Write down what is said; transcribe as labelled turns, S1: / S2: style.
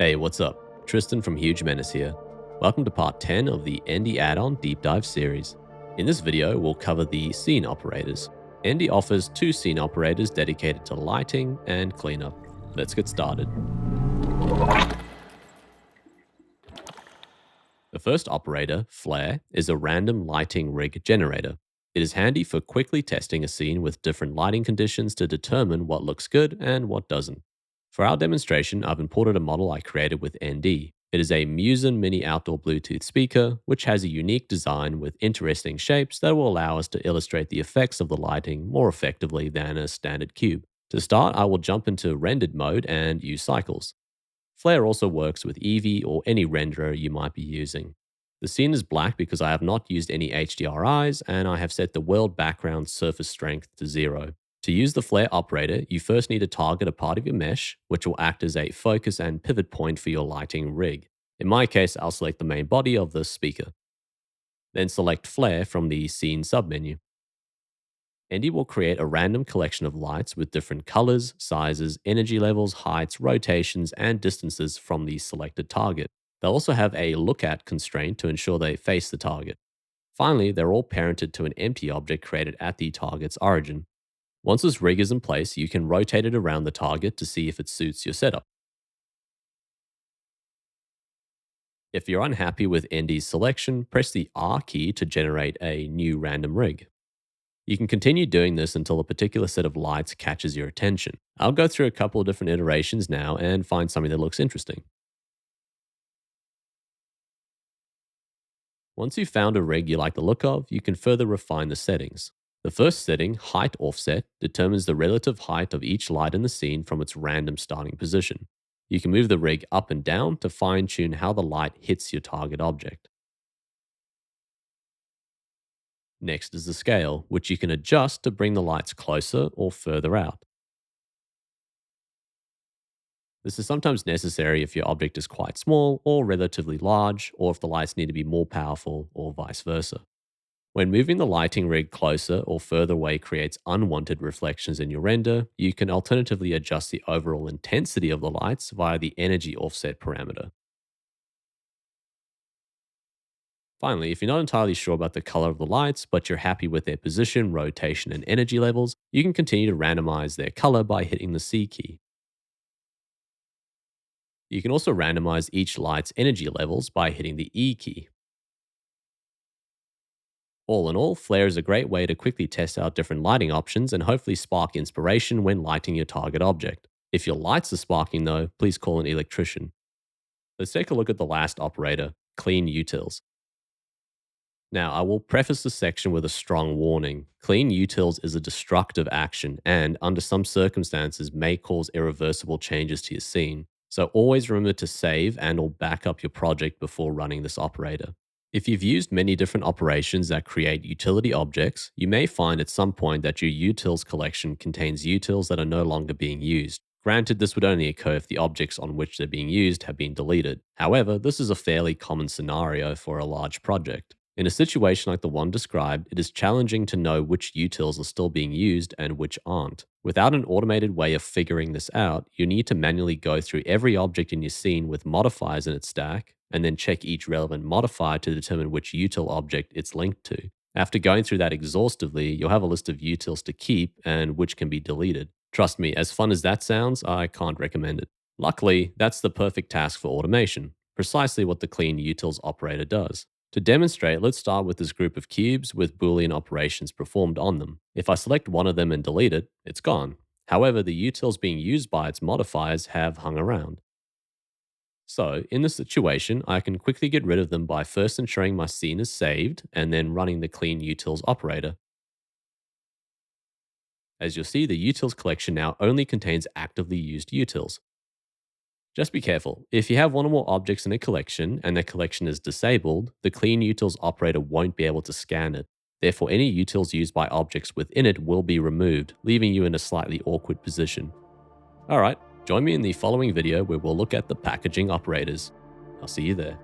S1: Hey, what's up? Tristan from Huge Menace here. Welcome to part 10 of the Endy add-on deep dive series. In this video, we'll cover the scene operators. Endy offers two scene operators dedicated to lighting and cleanup. Let's get started. The first operator, Flare, is a random lighting rig generator. It is handy for quickly testing a scene with different lighting conditions to determine what looks good and what doesn't. For our demonstration, I've imported a model I created with ND. It is a Musen mini outdoor Bluetooth speaker, which has a unique design with interesting shapes that will allow us to illustrate the effects of the lighting more effectively than a standard cube. To start, I will jump into rendered mode and use cycles. Flare also works with Eevee or any renderer you might be using. The scene is black because I have not used any HDRIs and I have set the world background surface strength to 0. To use the Flare operator, you first need to target a part of your mesh, which will act as a focus and pivot point for your lighting rig. In my case, I'll select the main body of the speaker. Then select Flare from the Scene submenu. Endy will create a random collection of lights with different colors, sizes, energy levels, heights, rotations, and distances from the selected target. They'll also have a look at constraint to ensure they face the target. Finally, they're all parented to an empty object created at the target's origin. Once this rig is in place, you can rotate it around the target to see if it suits your setup. If you're unhappy with Endy's selection, press the R key to generate a new random rig. You can continue doing this until a particular set of lights catches your attention. I'll go through a couple of different iterations now and find something that looks interesting. Once you've found a rig you like the look of, you can further refine the settings. The first setting, Height Offset, determines the relative height of each light in the scene from its random starting position. You can move the rig up and down to fine-tune how the light hits your target object. Next is the scale, which you can adjust to bring the lights closer or further out. This is sometimes necessary if your object is quite small or relatively large, or if the lights need to be more powerful, or vice versa. When moving the lighting rig closer or further away creates unwanted reflections in your render, you can alternatively adjust the overall intensity of the lights via the energy offset parameter. Finally, if you're not entirely sure about the color of the lights, but you're happy with their position, rotation, and energy levels, you can continue to randomize their color by hitting the C key. You can also randomize each light's energy levels by hitting the E key. All in all, Flare is a great way to quickly test out different lighting options and hopefully spark inspiration when lighting your target object. If your lights are sparking though, please call an electrician. Let's take a look at the last operator, Clean Utils. Now, I will preface this section with a strong warning. Clean utils is a destructive action and, under some circumstances, may cause irreversible changes to your scene. So always remember to save and or back up your project before running this operator. If you've used many different operations that create utility objects, you may find at some point that your utils collection contains utils that are no longer being used. Granted, this would only occur if the objects on which they're being used have been deleted. However, this is a fairly common scenario for a large project. In a situation like the one described, it is challenging to know which utils are still being used and which aren't. Without an automated way of figuring this out, you need to manually go through every object in your scene with modifiers in its stack, and then check each relevant modifier to determine which util object it's linked to. After going through that exhaustively, you'll have a list of utils to keep and which can be deleted. Trust me, as fun as that sounds, I can't recommend it. Luckily, that's the perfect task for automation, precisely what the Clean Utils operator does. To demonstrate, let's start with this group of cubes with Boolean operations performed on them. If I select one of them and delete it, it's gone. However, the utils being used by its modifiers have hung around. So, in this situation, I can quickly get rid of them by first ensuring my scene is saved and then running the clean utils operator. As you'll see, the utils collection now only contains actively used utils. Just be careful. If you have one or more objects in a collection and the collection is disabled, the clean utils operator won't be able to scan it. Therefore, any utils used by objects within it will be removed, leaving you in a slightly awkward position. Alright, join me in the following video where we'll look at the packaging operators. I'll see you there.